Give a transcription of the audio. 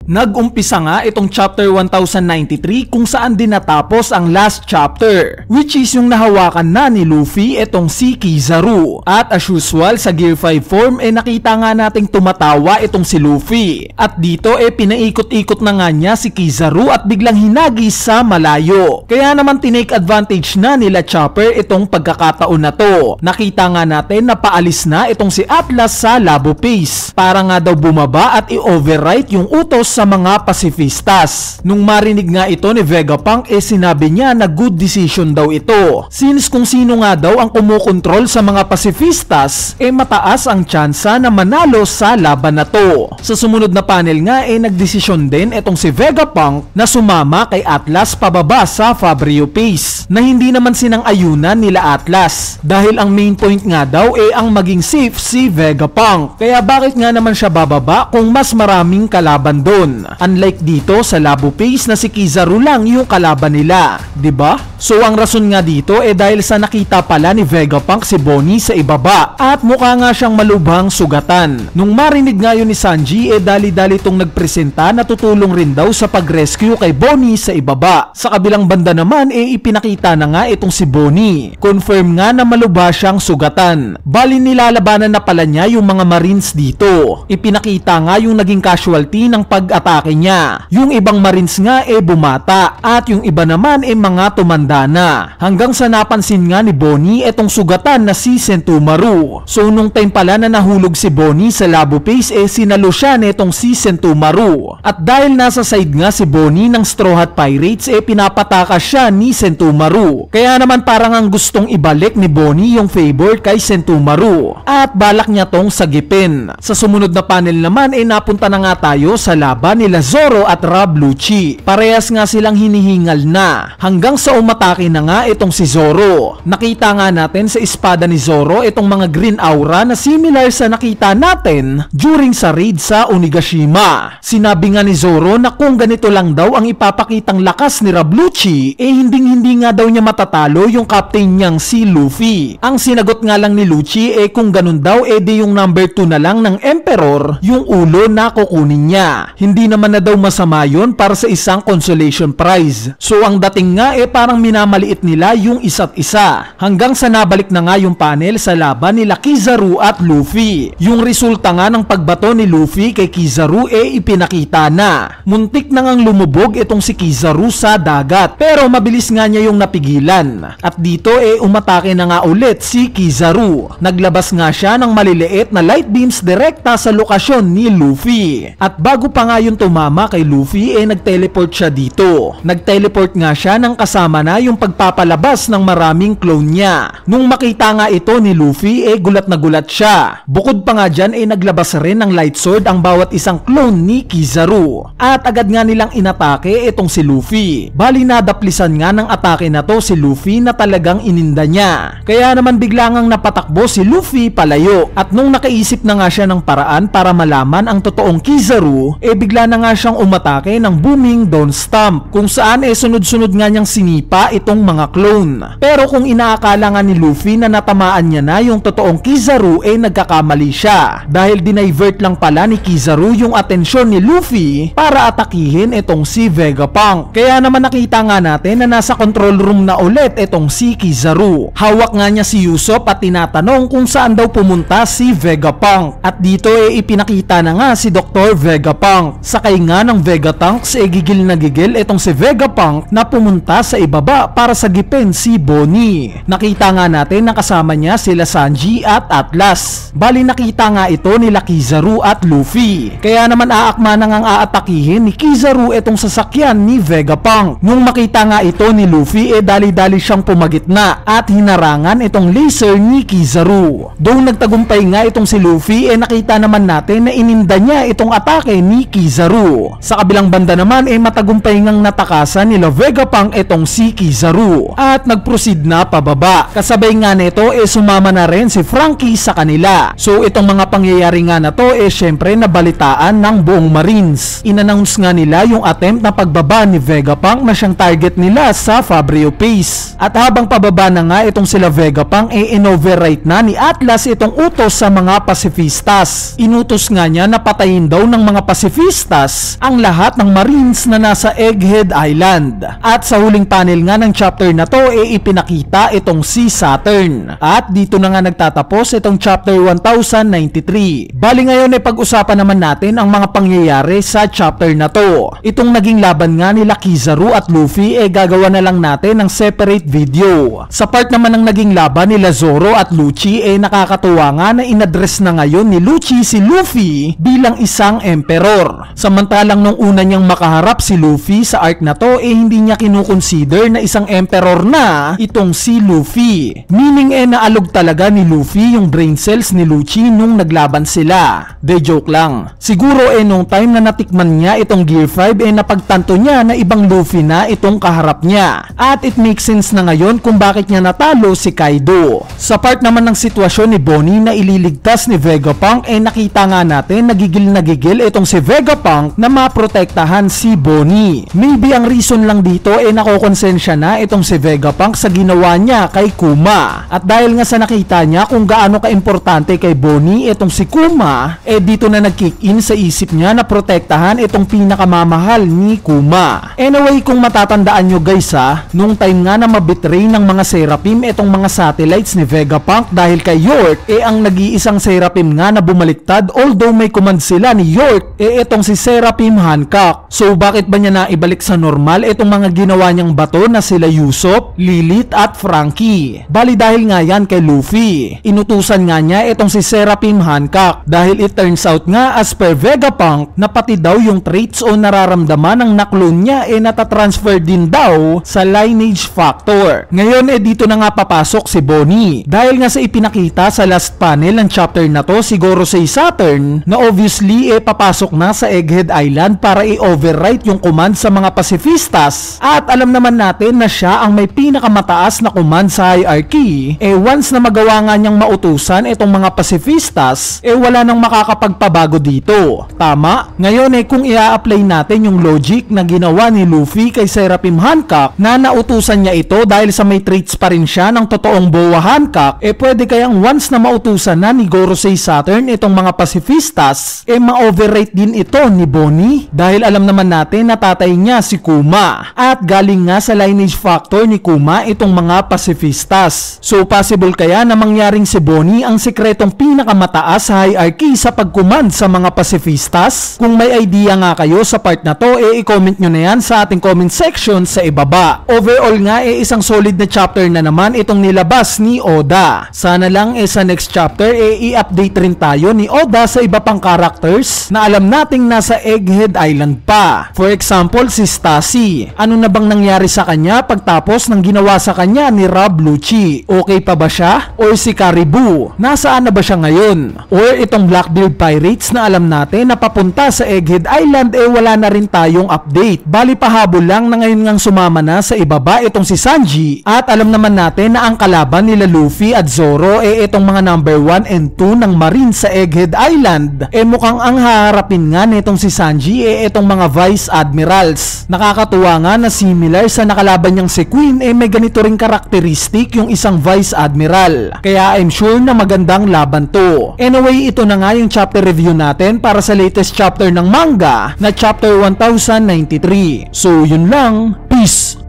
Nag-umpisa nga itong chapter 1093 kung saan din natapos ang last chapter, which is yung nahawakan na ni Luffy itong si Kizaru. At as usual sa Gear 5 form nakita nga nating tumatawa itong si Luffy. At dito pinaikot-ikot na nga niya si Kizaru at biglang hinagi sa malayo. Kaya naman tinake advantage na nila Chopper itong pagkakataon na to. Nakita nga natin na paalis na itong si Atlas sa Labo Base para nga daw bumaba at i-overwrite yung utos sa mga pasifistas. Nung marinig nga ito ni Vegapunk sinabi niya na good decision daw ito. Since kung sino nga daw ang kumukontrol sa mga pasifistas mataas ang tsansa na manalo sa laban na to. Sa sumunod na panel nga nagdesisyon din itong si Vegapunk na sumama kay Atlas pababa sa Fabrio Base na hindi naman sinang-ayunan nila Atlas dahil ang main point nga daw ang maging safe si Vegapunk. Kaya bakit nga naman siya bababa kung mas maraming kalaban doon? Unlike dito sa Labo Base na si Kizaru lang yung kalaban nila, 'di ba? So ang rason nga dito dahil sa nakita pala ni Vegapunk si Bonnie sa ibaba at mukha nga siyang malubhang sugatan. Nung marinig nga yun ni Sanji dali-dali tong nagpresenta na tutulong rin daw sa pag-rescue kay Bonnie sa ibaba. Sa kabilang banda naman ipinakita na nga itong si Bonnie. Confirm nga na malubha siyang sugatan. Bali nilalabanan na pala niya yung mga Marines dito. Ipinakita nga yung naging casualty ng pag-atake niya. Yung ibang Marines nga bumata at yung iba naman mga tumanda na. Hanggang sa napansin nga ni Bonnie itong sugatan na si Sentomaru. So nung time pala na nahulog si Bonnie sa Labo Base sinalo siya nitong si Sentomaru. At dahil nasa side nga si Bonnie ng Straw Hat Pirates pinapatakas siya ni Sentomaru. Kaya naman parang ang gustong ibalik ni Bonnie yung favor kay Sentomaru at balak niya tong sagipin. Sa sumunod na panel naman napunta na nga tayo sa laban nila Zoro at Rob Lucci. Parehas nga silang hinihingal na hanggang sa umatake na nga itong si Zoro. Nakita nga natin sa espada ni Zoro itong mga green aura na similar sa nakita natin during sa raid sa Onigashima. Sinabi nga ni Zoro na kung ganito lang daw ang ipapakitang lakas ni Rob Lucci hindi nga daw niya matatalo yung captain niyang si Luffy. Ang sinagot nga lang ni Lucci kung ganun daw di yung number 2 na lang ng Emperor yung ulo na kukunin niya. Hindi naman na daw masama yun para sa isang consolation prize. So ang dating nga parang minamaliit nila yung isa't isa. Hanggang sa nabalik na nga yung panel sa laban nila Kizaru at Luffy. Yung resulta nga ng pagbato ni Luffy kay Kizaru ipinakita na. Muntik na ngang lumubog itong si Kizaru sa dagat. Pero mabilis nga niya yung napigilan. At dito umatake na nga ulit si Kizaru. Naglabas nga siya ng maliliit na light beams direkta sa lokasyon ni Luffy. At bago pa nga yung tumama kay Luffy nag-teleport siya dito. Nag-teleport nga siya nang kasama na yung pagpapalabas ng maraming clone niya. Nung makita nga ito ni Luffy gulat na gulat siya. Bukod pa nga dyan naglabas rin ng light sword ang bawat isang clone ni Kizaru. At agad nga nilang inatake itong si Luffy. Bali nadaplisan nga ng atake na to si Luffy na talagang ininda niya. Kaya naman bigla ngang napatakbo si Luffy palayo. At nung nakaisip na nga siya ng paraan para malaman ang totoong Kizaru bigla na nga siyang umatake ng booming Dawn Stomp kung saan sunod-sunod nga niyang sinipa itong mga clone. Pero kung inaakala nga ni Luffy na natamaan niya na yung totoong Kizaru nagkakamali siya dahil dinivert lang pala ni Kizaru yung atensyon ni Luffy para atakihin itong si Vegapunk. Kaya naman nakita nga natin na nasa control room na ulit itong si Kizaru. Hawak nga niya si Usopp at tinatanong kung saan daw pumunta si Vegapunk. At dito ipinakita na nga si Dr. Vegapunk. Sakay nga ng Vegatanks gigil na gigil itong si Vegapunk na pumunta sa ibaba para sagipin si Bonnie. Nakita nga natin na kasama niya sila Sanji at Atlas. Bali nakita nga ito nila Kizaru at Luffy. Kaya naman aakma na ngang aatakihin ni Kizaru itong sasakyan ni Vegapunk. Nung makita nga ito ni Luffy dali-dali siyang pumagitna at hinarangan itong laser ni Kizaru. Though nagtagumpay nga itong si Luffy nakita naman natin na ininda niya itong atake ni Kizaru. Sa kabilang banda naman matagumpay ngang natakasan nila Vegapunk itong si Kizaru at nagproceed na pababa. Kasabay nga nito sumama na rin si Franky sa kanila. So itong mga pangyayari nga na to syempre nabalitaan ng buong Marines. in-announce nga nila yung attempt na pagbaba ni Vegapunk na siyang target nila sa Fabryo Base. At habang pababa na nga itong sila Vegapunk, in-overwrite na ni Atlas itong utos sa mga pacifistas. Inutos nga niya na patayin daw ng mga pacifistas ang lahat ng Marines na nasa Egghead Island. At sa huling panel nga ng chapter na to, ipinakita itong si Saturn. At dito na nga nagtatapos itong chapter 1093. Bali ngayon pag-usapan naman natin ang mga pangyayari sa chapter na to. Itong naging laban nga nila Kizaru at Luffy gagawa na lang natin ng separate video. Sa part naman ng naging laban nila Zoro at Lucci nakakatuwa nga na inaddress na ngayon ni Lucci si Luffy bilang isang emperor. Samantalang nung una niyang makaharap si Luffy sa arc na to hindi niya kinukonsider na isang emperor na itong si Luffy. Meaning naalog talaga ni Luffy yung brain cells ni Lucci nung naglaban sila. De joke lang. Siguro nung time na natikman niya itong Gear 5 napagtanto niya na ibang Luffy na itong kaharap niya. At it makes sense na ngayon kung bakit niya natalo si Kaido. Sa part naman ng sitwasyon ni Bonnie na ililigtas ni Vegapunk nakita nga natin nagigil itong si Vegapunk na maprotektahan si Bonnie. Maybe ang reason lang dito nakokonsensya na itong si Vegapunk sa ginawa niya kay Kuma. At dahil nga sa nakita niya kung gaano kaimportante kay Bonnie itong si Kuma, dito na nag-kick in sa isip niya na protektahan itong pinakamamahal ni Kuma. Anyway, kung matatandaan nyo guys nung time nga na mabitray ng mga Seraphim itong mga satellites ni Vegapunk dahil kay York, ang nag-iisang Seraphim nga na bumaliktad, although may command sila ni York, itong si Seraphim Hancock. So bakit ba niya na ibalik sa normal itong mga ginawa niyang bato na sila Usopp, Lilith at Frankie? Bali dahil nga yan kay Luffy. Inutusan nga niya itong si Seraphim Hancock dahil it turns out nga as per Vegapunk na pati daw yung traits o nararamdaman ng naklone niya natatransfer din daw sa lineage factor. Ngayon dito na nga papasok si Bonnie dahil nga sa ipinakita sa last panel ng chapter na to siguro si Saturn na obviously papasok na sa Egghead Island para i-overwrite yung command sa mga pacifistas. At alam naman natin na siya ang may pinakamataas na command sa hierarchy. Once na magawa nga niyang mautusan itong mga pacifistas, wala nang makakapagpabago dito. Tama? Ngayon kung i-apply natin yung logic na ginawa ni Luffy kay Seraphim Hancock na nautusan niya ito dahil sa may traits pa rin siya ng totoong Boa Hancock, pwede kayang once na mautusan na ni Gorosei Saturn itong mga pacifistas, ma-overrate din ito ni Bonnie dahil alam naman natin na tatay niya si Kuma at galing nga sa lineage factor ni Kuma itong mga pacifistas. So possible kaya na mangyaring si Bonnie ang sekretong pinakamataas sa hierarchy sa pagkuman sa mga pacifistas? Kung may idea nga kayo sa part na to, i-comment nyo na yan sa ating comment section sa ibaba. Overall nga isang solid na chapter na naman itong nilabas ni Oda. Sana lang sa next chapter i-update rin tayo ni Oda sa iba pang characters na alam nating nasa Egghead Island pa. For example, si Stacy. Ano na bang nangyari sa kanya pagtapos ng ginawa sa kanya ni Rob Lucci? Okay pa ba siya? Or si Caribou? Nasaan na ba siya ngayon? Or itong Blackbeard Pirates na alam natin na papunta sa Egghead Island wala na rin tayong update. Bali pahabol lang na ngayon ngang sumama na sa ibaba itong si Sanji at alam naman natin na ang kalaban nila Luffy at Zoro itong mga number 1 and 2 ng Marine sa Egghead Island. Mukhang ang haharapin nga nitong si Sanji itong mga Vice Admirals. Nakakatuwa nga na similar sa nakalaban niyang si Queen may ganito ring karakteristik yung isang Vice Admiral. Kaya I'm sure na magandang laban to. Anyway, ito na nga yung chapter review natin para sa latest chapter ng manga na chapter 1093. So yun lang, peace!